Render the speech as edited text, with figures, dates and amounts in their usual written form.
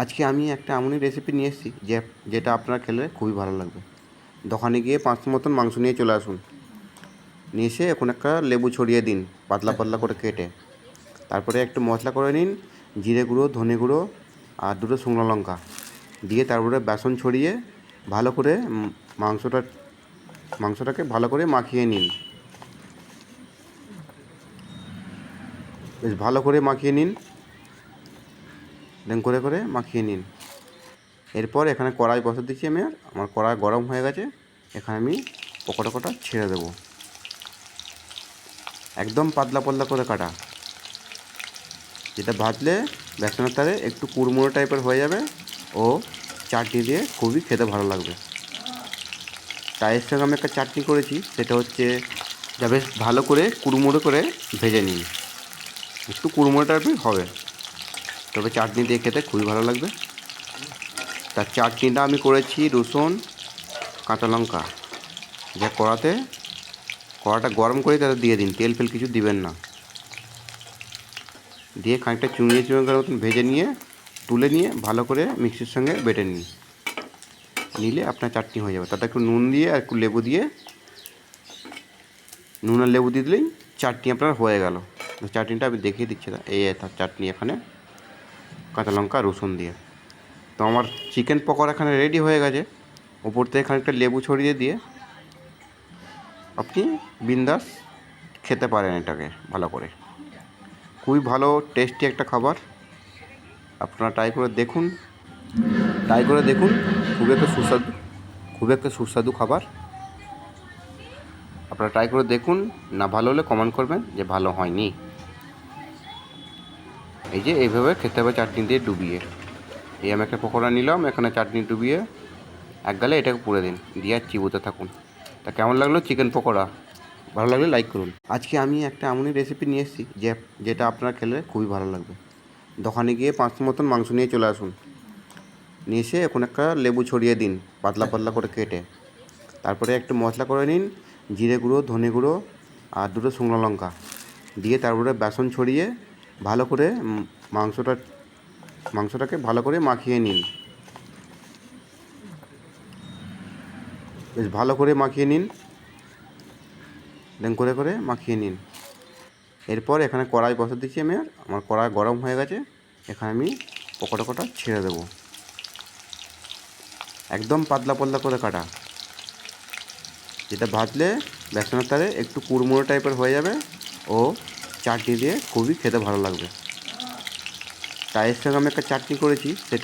আজকে আমি একটা এমনই রেসিপি নিয়ে এসেছি যেটা আপনারা খেলে খুবই ভালো লাগবে। দোকানে গিয়ে 500 মতন মাংস নিয়ে চলে আসুন। নিয়ে এসে এখন একটা লেবু ছড়িয়ে দিন পাতলা পাতলা করে কেটে। তারপরে একটু মশলা করে নিন, জিরে গুঁড়ো, ধনে গুঁড়ো আর দুটো শুকনো লঙ্কা দিয়ে তারপরে বেসন ছড়িয়ে ভালো করে মাংসটাকে ভালো করে মাখিয়ে নিন। বেশ ভালো করে মাখিয়ে নিন, দেন করে মাখিয়ে নিন। এরপর এখানে কড়াই বসে দিচ্ছি আমি, আমার কড়াই গরম হয়ে গেছে। এখানে আমি পকোড়া ছেড়ে দেবো, একদম পাতলা পাতলা করে কাটা, যেটা ভাজলে বেসনের তারে একটু কুড়মুড়ো টাইপের হয়ে যাবে ও চাটনি দিয়ে খুবই খেতে ভালো লাগবে। তাই এর সঙ্গে আমি একটা চাটনি করেছি, সেটা হচ্ছে যা বেশ ভালো করে কুড়মুড়ো করে ভেজে নিন, একটু কুড়মুড়ো টাইপের হবে, তবে চাটনি দিয়ে খেতে খুবই ভালো লাগবে। তার চাটনিটা আমি করেছি রসুন, কাঁচা লঙ্কা, যা কড়াটা গরম করে তাতে দিয়ে দিন, তেল ফেল কিছু দিবেন না। দিয়ে খানিকটা চুঁড়িয়ে করার মতন ভেজে নিয়ে তুলে নিয়ে ভালো করে মিক্সির সঙ্গে বেটে নিলে আপনার চাটনি হয়ে যাবে। তাতে একটু নুন দিয়ে আর একটু লেবু দিয়ে, নুন আর লেবু দিয়ে দিলেই চাটনি আপনার হয়ে গেল। চাটনিটা আমি দেখিয়ে দিচ্ছি, এই তার চাটনি এখানে কাঁচা লঙ্কা রসুন দিয়ে। তো আমার চিকেন পকোড়া এখানে রেডি হয়ে গেছে। ওপর থেকে খানিকটা লেবু ছড়িয়ে দিয়ে আপনি বিন্দাস খেতে পারেন এটাকে ভালো করে। খুবই ভালো টেস্টি একটা খাবার, আপনারা ট্রাই করে দেখুন। খুব একটা সুস্বাদু খাবার। আপনারা ট্রাই করে দেখুন, না ভালো হলে কমেন্ট করবেন যে ভালো হয়নি। এই যে এইভাবে খেতে হবে চাটনি দিয়ে ডুবিয়ে। এই আমি একটা পকোড়া নিলাম, এখানে চাটনি ডুবিয়ে এক গালে এটাকে পুড়ে দিন, দিয়ে আর চিবোতে থাকুন। তা কেমন লাগলো চিকেন পকোড়া? ভালো লাগলে লাইক করুন। আজকে আমি একটা এমনই রেসিপি নিয়ে এসেছি যেটা আপনারা খেলে খুবই ভালো লাগবে। দোকানে গিয়ে 500 মতন মাংস নিয়ে চলে আসুন। নিয়ে এসে এখন একটা লেবু ছড়িয়ে দিন পাতলা পাতলা করে কেটে। তারপরে একটু মশলা করে নিন, জিরে গুঁড়ো, ধনে গুঁড়ো আর দুটো শুকনো লঙ্কা দিয়ে তারপরে বেসন ছড়িয়ে ভালো করে মাংসটাকে ভালো করে মাখিয়ে নিন। বেশ ভালো করে মাখিয়ে নিন, দেন করে মাখিয়ে নিন। এরপর এখানে কড়াই বসে দিচ্ছি আমি, আমার কড়াই গরম হয়ে গেছে। এখানে আমি পকোড়া ছেড়ে দেবো, একদম পাতলা পাতলা করে কাটা, যেটা ভাজলে বেসনের তারে একটু কুড়মুড়ো টাইপের হয়ে যাবে ও চাটনি দিয়ে খুবই খেতে ভালো লাগবে। তাই এর সঙ্গে আমি একটা চাটনি করেছি, সেটা